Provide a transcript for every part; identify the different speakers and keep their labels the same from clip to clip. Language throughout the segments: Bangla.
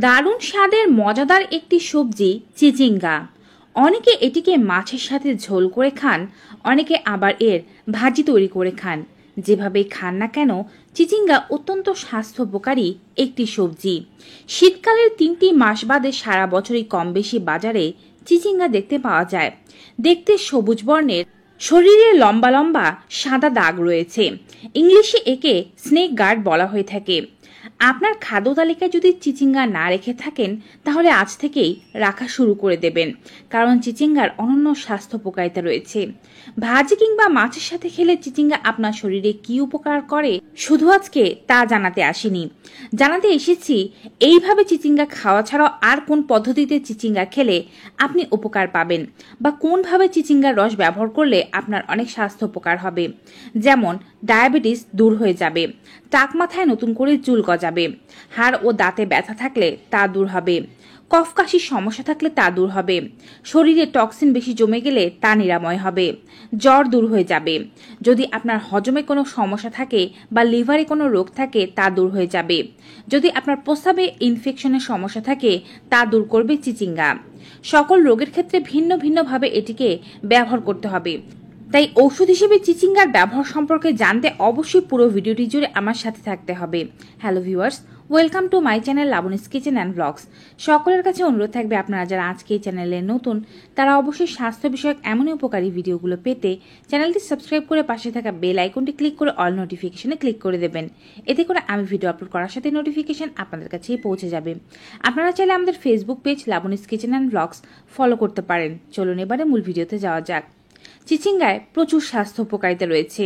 Speaker 1: দারুণ স্বাদের মজাদার একটি সবজি চিচিঙ্গা। অনেকে এটিকে মাছের সাথে ঝোল করে খান, অনেকে আবার এর ভাজি তৈরি করে খান। যেভাবেই খান না কেন, চিচিঙ্গা অত্যন্ত স্বাস্থ্যোপকারী একটি সবজি। শীতকালের 3টি মাস বাদে সারা বছরই কম বেশি বাজারে চিচিঙ্গা দেখতে পাওয়া যায়। দেখতে সবুজ বর্ণের, শরীরে লম্বা লম্বা সাদা দাগ রয়েছে। ইংলিশে একে স্নেক গার্ড বলা হয়ে থাকে। আপনার খাদ্য তালিকায় যদি চিচিঙ্গা না রেখে থাকেন, তাহলে আজ থেকেই রাখা শুরু করে দেবেন, কারণ চিচিঙ্গার অনন্য স্বাস্থ্য উপকারিতা রয়েছে। ভাজি কিংবা মাছের সাথে খেলে চিচিঙ্গা আপনার শরীরে কি উপকার করে, শুধু আজকে তা জানাতে আসিনি। জানাতে এসেছি এইভাবে চিচিঙ্গা খাওয়া ছাড়াও আর কোন পদ্ধতিতে চিচিঙ্গা খেলে আপনি উপকার পাবেন, বা কোনভাবে চিচিঙ্গার রস ব্যবহার করলে আপনার অনেক স্বাস্থ্য উপকার হবে। যেমন ডায়াবেটিস দূর হয়ে যাবে, টাক মাথায় নতুন করে চুল গজাবে, হাড় ও দাঁতে ব্যথা থাকলে তা দূর হবে, কফ কাশির সমস্যা থাকলে তা দূর হবে, শরীরে টক্সিন বেশি জমে গেলে তা নিরাময় হবে, জ্বর দূর হয়ে যাবে, যদি আপনার হজমে কোনো সমস্যা থাকে বা লিভারে কোনো রোগ থাকে তা দূর হয়ে যাবে, যদি আপনার প্রস্রাবে ইনফেকশনের সমস্যা থাকে তা দূর করবে চিচিঙ্গা। সকল রোগের ক্ষেত্রে ভিন্ন ভিন্নভাবে এটিকে ব্যবহার করতে হবে। তাই ঔষধ হিসেবে চিচিঙ্গার ব্যবহার সম্পর্কে জানতে অবশ্যই পুরো ভিডিওটি জুড়ে আমার সাথে থাকতে হবে। Hello viewers, welcome to my channel Labani's kitchen and blogs. সকলের কাছে অনুরোধ থাকবে, আপনারা যারা আজকে এই চ্যানেলে নতুন, তারা অবশ্যই স্বাস্থ্য বিষয়ক এমনই উপকারী ভিডিওগুলো পেতে চ্যানেলটি সাবস্ক্রাইব করে পাশে থাকা বেল আইকনটি ক্লিক করে অল নোটিফিকেশনে ক্লিক করে দেবেন। এতে করে আমি ভিডিও আপলোড করার সাথে নোটিফিকেশন আপনাদের কাছেই পৌঁছে যাবে। আপনারা চাইলে আমাদের Facebook page Labani's kitchen and blogs follow করতে পারেন। চলুন এবারে মূল ভিডিওতে যাওয়া যাক। চিচিঙ্গায় প্রচুর স্বাস্থ্য উপকারিতা রয়েছে।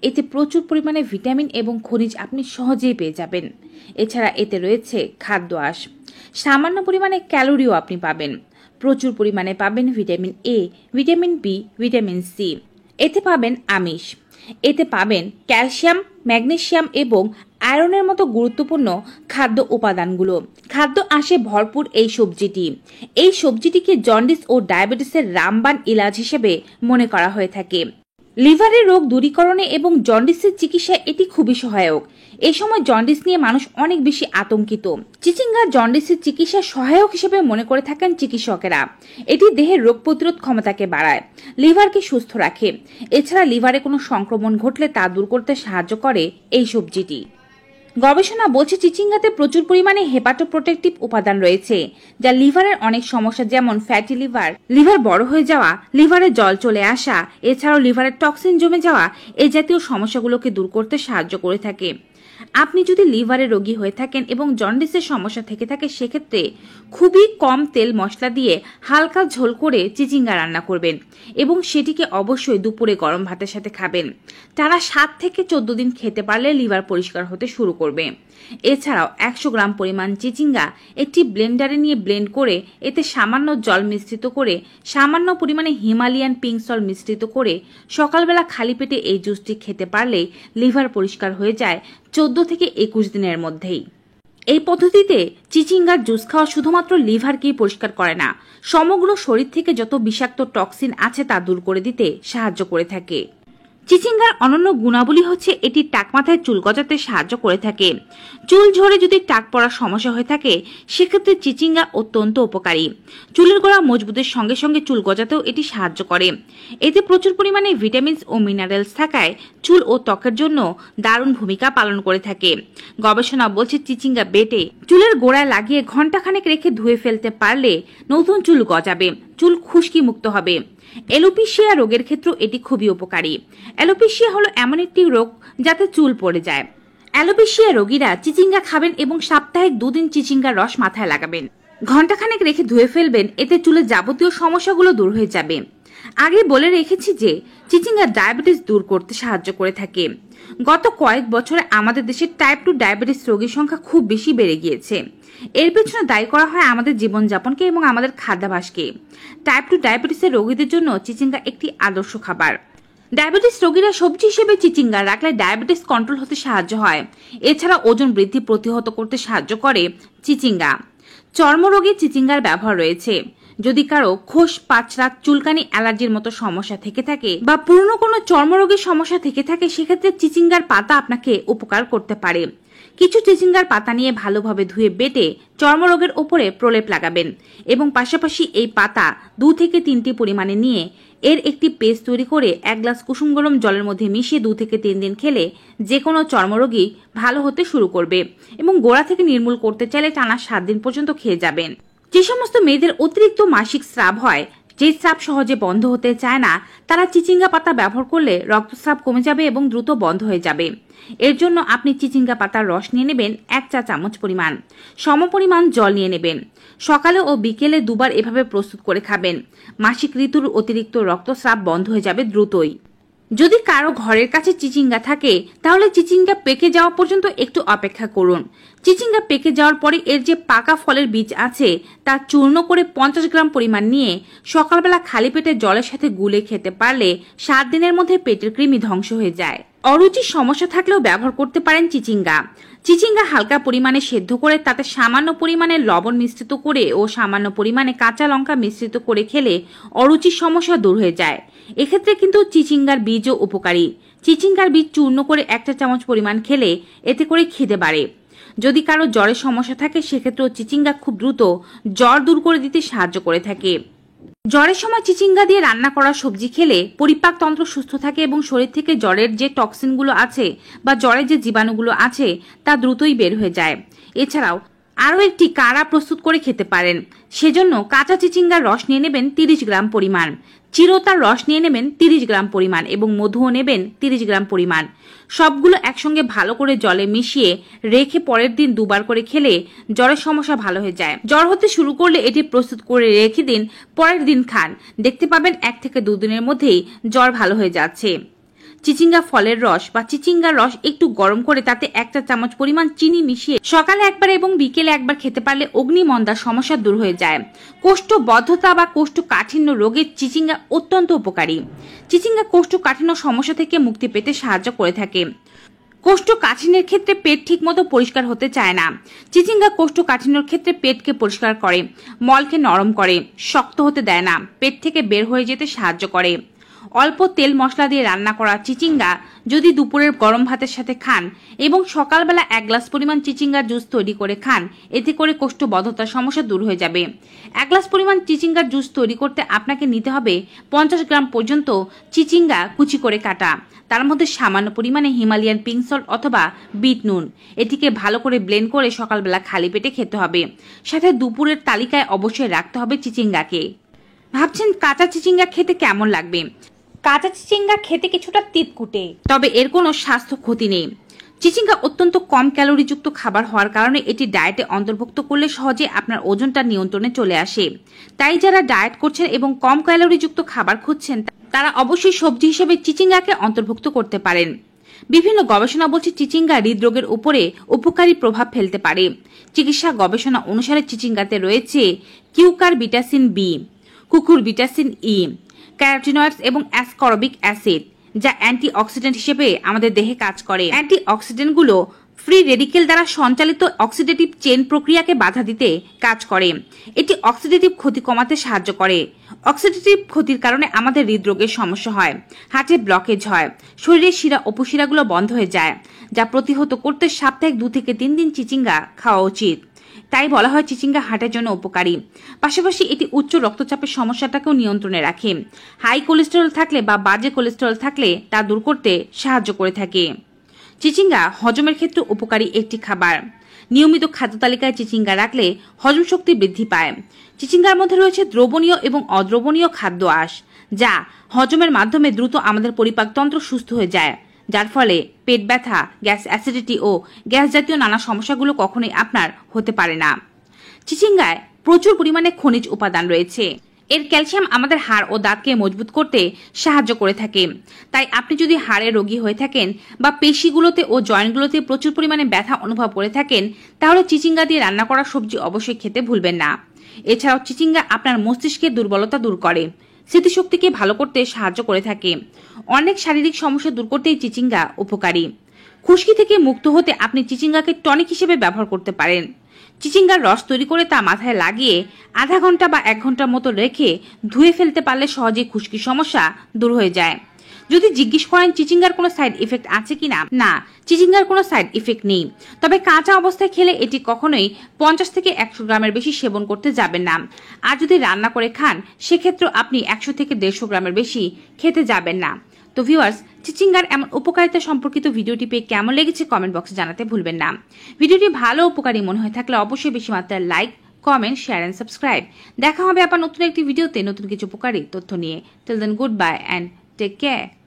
Speaker 1: এতে প্রচুর পরিমাণে ভিটামিন এবং খনিজ আপনি সহজেই পেয়ে যাবেন। এছাড়া এতে রয়েছে খাদ্য আঁশ, সামান্য পরিমাণে ক্যালোরিও আপনি পাবেন। প্রচুর পরিমাণে পাবেন vitamin A, vitamin B, vitamin C. এতে পাবেন আমিষ, এতে পাবেন ক্যালসিয়াম, ম্যাগনেসিয়াম এবং আয়রনের মতো গুরুত্বপূর্ণ খাদ্য উপাদানগুলো। খাদ্য আঁশে ভরপুর এই সবজিটিকে জন্ডিস ও ডায়াবেটিসের রামবান ইলাজ হিসেবে মনে করা হয়ে থাকে। লিভারের রোগ দূরীকরণে এবং জন্ডিসের চিকিৎসায় এটি খুবই সহায়ক। এই সময় জন্ডিস নিয়ে মানুষ অনেক বেশি আতঙ্কিত। চিচিঙ্গা জন্ডিসের চিকিৎসা সহায়ক হিসেবে মনে করে থাকেন চিকিৎসকেরা। এটি দেহের রোগ প্রতিরোধ ক্ষমতাকে বাড়ায়, লিভারকে সুস্থ রাখে। এছাড়া লিভারে কোনো সংক্রমণ ঘটলে তা দূর করতে সাহায্য করে এই সবজিটি। গবেষণা বলছে চিচিঙ্গাতে প্রচুর পরিমাণে হেপাটোপ্রোটেক্টিভ উপাদান রয়েছে, যা লিভারের অনেক সমস্যা যেমন ফ্যাটি লিভার বড় হয়ে যাওয়া, লিভারে জল চলে আসা, এছাড়াও লিভারের টক্সিন জমে যাওয়া, এই জাতীয় সমস্যাগুলোকে দূর করতে সাহায্য করে থাকে। আপনি যদি লিভারের রোগী হয়ে থাকেন এবং জন্ডিসের সমস্যা থেকে থাকে, সেক্ষেত্রে খুবই কম তেল মশলা দিয়ে হালকা ঝোল করে চিচিঙ্গা রান্না করবেন এবং সেটিকে অবশ্যই দুপুরে গরম ভাতের সাথে খাবেন। টানা 7 থেকে 14 দিন খেতে পারলে লিভার পরিষ্কার হতে শুরু করবে। এছাড়াও 100 গ্রাম পরিমাণ চিচিঙ্গা একটি ব্লেন্ডারে নিয়ে ব্লেন্ড করে এতে সামান্য জল মিশ্রিত করে সামান্য পরিমাণে হিমালয়ান পিঙ্ক সল্ট মিশ্রিত করে সকালবেলা খালি পেটে এই জুসটি খেতে পারলে লিভার পরিষ্কার হয়ে যায় 14 থেকে 21 দিনের মধ্যেই। এই পদ্ধতিতে চিচিঙ্গার জুস খাওয়া শুধুমাত্র লিভারকেই পরিষ্কার করে না, সমগ্র শরীর থেকে যত বিষাক্ত টক্সিন আছে তা দূর করে দিতে সাহায্য করে থাকে। চিচিঙ্গার অনন্য গুণাবলী হচ্ছে এটি টাক মাথায় চুল গজাতে সাহায্য করে থাকে। চুল ঝরে যদি টাক পড়ার সমস্যা হয়ে থাকে, সেক্ষেত্রে চিচিঙ্গা অত্যন্ত উপকারী। চুলের গোড়া মজবুতের সঙ্গে সঙ্গে চুল গজাতেও এটি সাহায্য করে। এতে প্রচুর পরিমাণে ভিটামিনস ও মিনারেলস থাকায় চুল ও ত্বকের জন্য দারুণ ভূমিকা পালন করে থাকে। গবেষণা বলছে চিচিঙ্গা বেটে চুলের গোড়ায় লাগিয়ে ঘণ্টাখানেক রেখে ধুয়ে ফেলতে পারলে নতুন চুল গজাবে, চুল খুশকি মুক্ত হবে। অ্যালোপেশিয়া রোগের ক্ষেত্রে এটি খুবই উপকারী। অ্যালোপেশিয়া হলো এমন একটি রোগ যাতে চুল পড়ে যায়। অ্যালোপেশিয়া রোগীরা চিচিঙ্গা খাবেন এবং সাপ্তাহিক 2 দিন চিচিঙ্গার রস মাথায় লাগাবেন। ঘণ্টাখানেক রেখে ধুয়ে ফেলবেন, এতে চুলের যাবতীয় সমস্যাগুলো দূর হয়ে যাবে। আগে বলে রেখেছি যে চিচিঙ্গা ডায়াবেটিস দূর করতে সাহায্য করে থাকে। গত কয়েক বছরে আমাদের দেশে টাইপ 2 ডায়াবেটিস রোগীর সংখ্যা খুব বেশি বেড়ে গিয়েছে। এর পেছনে দায়ী করা হয় আমাদের জীবনযাপনকে এবং আমাদের খাদ্যাভ্যাসকে। টাইপ 2 ডায়াবেটিসের রোগীদের জন্য চিচিঙ্গা একটি আদর্শ খাবার। ডায়াবেটিস রোগীরা সবজি হিসেবে চিচিঙ্গা রাখলে ডায়াবেটিস কন্ট্রোল হতে সাহায্য হয়। এছাড়া ওজন বৃদ্ধি প্রতিহত করতে সাহায্য করে চিচিঙ্গা। চর্মরোগে চিচিঙ্গার ব্যবহার রয়েছে। যদি কারো খোস, পাঁচড়া, চুলকানি, অ্যালার্জির মতো সমস্যা থেকে থাকে বা পুরনো কোনো চর্মরোগের সমস্যা থেকে থাকে, সেক্ষেত্রে চিচিঙ্গার পাতা আপনাকে উপকার করতে পারে। কিছু চিচিঙ্গার পাতা নিয়ে ভালোভাবে ধুয়ে বেটে চর্মরোগের ওপরে প্রলেপ লাগাবেন এবং পাশাপাশি এই পাতা 2 থেকে 3টি পরিমাণে নিয়ে এর একটি পেস্ট তৈরি করে 1 গ্লাস কুসুম গরম জলের মধ্যে মিশিয়ে 2 থেকে 3 দিন খেলে যে কোনো চর্মরোগী ভালো হতে শুরু করবে এবং গোড়া থেকে নির্মূল করতে চাইলে টানা 7 দিন পর্যন্ত খেয়ে যাবেন। যে সমস্ত মেয়েদের অতিরিক্ত মাসিক স্রাব হয়, যে স্রাব সহজে বন্ধ হতে চায় না, তারা চিচিঙ্গা পাতা ব্যবহার করলে রক্তস্রাব কমে যাবে এবং দ্রুত বন্ধ হয়ে যাবে। এর জন্য আপনি চিচিঙ্গা পাতার রস নিয়ে নেবেন 1 চা চামচ পরিমাণ, সমপরিমাণ জল নিয়ে নেবেন। সকালে ও বিকেলে দুবার এভাবে প্রস্তুত করে খাবেন। মাসিক ঋতুর অতিরিক্ত রক্তস্রাব বন্ধ হয়ে যাবে দ্রুতই। যদি কারো ঘরের কাছে চিচিঙ্গা থাকে তাহলে চিচিঙ্গা পেকে যাওয়া পর্যন্ত একটু অপেক্ষা করুন। চিচিঙ্গা পেকে যাওয়ার পরে এর যে পাকা ফলের বীজ আছে তা চূর্ণ করে 50 গ্রাম পরিমাণ নিয়ে সকালবেলা খালি পেটে জলের সাথে গুলে খেতে পারলে 7 দিনের মধ্যে পেটের কৃমি ধ্বংস হয়ে যায়। অরুচির সমস্যা থাকলেও ব্যবহার করতে পারেন চিচিঙ্গা। চিচিঙ্গা হালকা পরিমাণে সেদ্ধ করে তাতে সামান্য পরিমাণে লবণ মিশ্রিত করে ও সামান্য পরিমাণে কাঁচা লঙ্কা মিশ্রিত করে খেলে অরুচির সমস্যা দূর হয়ে যায়। এক্ষেত্রে কিন্তু চিচিঙ্গার বীজও উপকারী। চিচিঙ্গার বীজ চূর্ণ করে 1 চা চামচ পরিমাণ খেলে এতে করে খিদে বাড়ে। যদি কারো জ্বরের সমস্যা থাকে সেক্ষেত্রেও চিচিঙ্গা খুব দ্রুত জ্বর দূর করে দিতে সাহায্য করে থাকে। জ্বরের সময় চিচিঙ্গা দিয়ে রান্না করা সবজি খেলে পরিপাকতন্ত্র সুস্থ থাকে এবং শরীর থেকে জ্বরের যে টক্সিনগুলো আছে বা জ্বরের যে জীবাণুগুলো আছে তা দ্রুতই বের হয়ে যায়। এছাড়াও আরও একটি কাড়া প্রস্তুত করে খেতে পারেন। সেজন্য কাঁচা চিচিঙ্গার রস নিয়ে নেবেন 30 গ্রাম পরিমাণ, চিরতার রস নিয়ে নেবেন 30 গ্রাম পরিমাণ এবং মধুও নেবেন 30 গ্রাম পরিমাণ। সবগুলো একসঙ্গে ভালো করে জলে মিশিয়ে রেখে পরের দিন দুবার করে খেলে জ্বরের সমস্যা ভালো হয়ে যায়। জ্বর হতে শুরু করলে এটি প্রস্তুত করে রেখে দিন, পরের দিন খান, দেখতে পাবেন 1 থেকে 2 দিনের মধ্যেই জ্বর ভালো হয়ে যাচ্ছে। চিচিঙ্গা ফলের রস বা চিচিঙ্গার রস একটু গরম করে তাতে 1 চা চামচ পরিমাণ চিনি মিশিয়ে সকালে একবার এবং বিকেলে একবার খেতে পারলে অগ্নিমন্দার সমস্যা দূর হয়ে যায়। কোষ্ঠবদ্ধতা বা কোষ্ঠকাঠিন্য রোগে চিচিঙ্গা অত্যন্ত উপকারী। চিচিঙ্গা কোষ্ঠকাঠিন্য সমস্যা থেকে মুক্তি পেতে সাহায্য করে থাকে। কোষ্ঠকাঠিন্যের ক্ষেত্রে পেট ঠিকমতো পরিষ্কার হতে চায় না। চিচিঙ্গা কোষ্ঠকাঠিন্যর ক্ষেত্রে পেটকে পরিষ্কার করে, মলকে নরম করে, শক্ত হতে দেয় না, পেট থেকে বের হয়ে যেতে সাহায্য করে। অল্প তেল মশলা দিয়ে রান্না করা চিচিঙ্গা যদি দুপুরের গরম ভাতের সাথে খান এবং সকালবেলা 1 গ্লাস পরিমাণ চিচিঙ্গার জুস তৈরি করে খান, এতে করে কোষ্ঠবদ্ধতার সমস্যা দূর হয়ে যাবে। 1 গ্লাস পরিমাণ চিচিঙ্গার জুস তৈরি করতে আপনাকে নিতে হবে 50 গ্রাম পর্যন্ত চিচিঙ্গা কুচি করে কাটা, তার মধ্যে সামান্য পরিমাণে হিমালয়ান পিঙ্ক সল্ট অথবা বিট নুন। এটিকে ভালো করে ব্লেন্ড করে সকালবেলা খালি পেটে খেতে হবে। সাথে দুপুরের তালিকায় অবশ্যই রাখতে হবে চিচিঙ্গাকে। ভাবছেন কাঁচা চিচিঙ্গা খেতে কেমন লাগবে? কাঁচা চিচিঙ্গা খেতে কিছুটা তিতকুটে, তবে এর কোনো স্বাস্থ্য ক্ষতি নেই। চিচিঙ্গা অত্যন্ত কম ক্যালোরিযুক্ত খাবার হওয়ার কারণে এটি ডায়েটে অন্তর্ভুক্ত করলে সহজে আপনার ওজনটা নিয়ন্ত্রণে চলে আসে। তাই যারা ডায়েট করছেন এবং কম ক্যালোরিযুক্ত খাবার খুঁজছেন তারা অবশ্যই সবজি হিসেবে চিচিঙ্গাকে অন্তর্ভুক্ত করতে পারেন। বিভিন্ন গবেষণা বলছে চিচিঙ্গা হৃদরোগের উপরে উপকারী প্রভাব ফেলতে পারে। চিকিৎসা গবেষণা অনুসারে চিচিঙ্গাতে রয়েছে কিউকার বিটাসিন বি, কুকুর বিটাসিন ই, ক্যারোটিনয়েডস এবং অ্যাসকর্বিক অ্যাসিড, যা অ্যান্টিঅক্সিডেন্ট হিসেবে আমাদের দেহে কাজ করে। অ্যান্টিঅক্সিডেন্টগুলো ফ্রি রেডিকেল দ্বারা সঞ্চালিত অক্সিডেটিভ চেইন প্রক্রিয়াকে বাধা দিতে কাজ করে। এটি অক্সিডেটিভ ক্ষতি কমাতে সাহায্য করে। অক্সিডেটিভ ক্ষতির কারণে আমাদের হৃদরোগের সমস্যা হয়, হার্টে ব্লকেজ হয়, শরীরের শিরা উপশিরাগুলো বন্ধ হয়ে যায়, যা প্রতিহত করতে সপ্তাহে 2 থেকে 3 দিন চিচিঙ্গা খাওয়া উচিত। তাই বলা হয় চিচিঙ্গা হার্টের জন্য উপকারী। পাশাপাশি এটি উচ্চ রক্তচাপের সমস্যাটাকেও নিয়ন্ত্রণে রাখে। হাই কোলেস্টেরল থাকলে বা বাজে কোলেস্টেরল থাকলে তা দূর করতে সাহায্য করে থাকে। চিচিঙ্গা হজমের ক্ষেত্রে উপকারী একটি খাবার। নিয়মিত খাদ্য তালিকায় চিচিঙ্গা রাখলে হজম শক্তি বৃদ্ধি পায়। চিচিঙ্গার মধ্যে রয়েছে দ্রবণীয় এবং অদ্রবণীয় খাদ্য আঁশ, যা হজমের মাধ্যমে দ্রুত আমাদের পরিপাকতন্ত্র সুস্থ হয়ে যায়, যার ফলে পেট ব্যথা, গ্যাস অ্যাসিডিটি ও গ্যাস জাতীয় নানা সমস্যাগুলো কখনোই আপনার হতে পারে না। চিচিঙ্গায় প্রচুর পরিমাণে খনিজ উপাদান রয়েছে। এর ক্যালসিয়াম আমাদের হাড় ও দাঁতকে মজবুত করতে সাহায্য করে থাকে। তাই আপনি যদি হাড়ের রোগী হয়ে থাকেন বা পেশিগুলোতে ও জয়েন্টগুলোতে প্রচুর পরিমাণে ব্যথা অনুভব করে থাকেন তাহলে চিচিঙ্গা দিয়ে রান্না করা সবজি অবশ্যই খেতে ভুলবেন না। এছাড়াও চিচিঙ্গা আপনার মস্তিষ্কের দুর্বলতা দূর করে, স্মৃতিশক্তিকে ভালো করতে সাহায্য করে থাকে। অনেক শারীরিক সমস্যা দূর করতেই চিচিঙ্গা উপকারী। খুশকি থেকে মুক্ত হতে আপনি চিচিঙ্গাকে টনিক হিসেবে ব্যবহার করতে পারেন। চিচিঙ্গার রস তৈরি করে তা মাথায় লাগিয়ে আধা ঘন্টা বা 1 ঘন্টার মতো রেখে ধুয়ে ফেলতে পারলে সহজেই খুশকির সমস্যা দূর হয়ে যায়। যদি জিজ্ঞেস করেন চিচিঙ্গার কোনো সাইড ইফেক্ট আছে কিনা, না, চিচিঙ্গার কোনো সাইড ইফেক্ট নেই। তবে কাঁচা অবস্থায় খেলে এটি কখনোই 50 থেকে 100 গ্রামের বেশি সেবন করতে যাবেন না। আর যদি রান্না করে খান সেক্ষেত্রে আপনি 100 থেকে 150 গ্রামের বেশি খেতে যাবেন না। তো ভিউয়ার্স, চিচিঙ্গার এমন উপকারিতা সম্পর্কিত ভিডিওটি পেয়ে কেমন লেগেছে কমেন্ট বক্সে জানাতে ভুলবেন না। ভিডিওটি ভালো উপকারী মনে হয়ে থাকলে অবশ্যই বেশি মাত্রায় like, comment, share and subscribe. দেখা হবে আবার নতুন একটি ভিডিওতে নতুন কিছু উপকারী তথ্য নিয়ে। Till then, good bye and take care.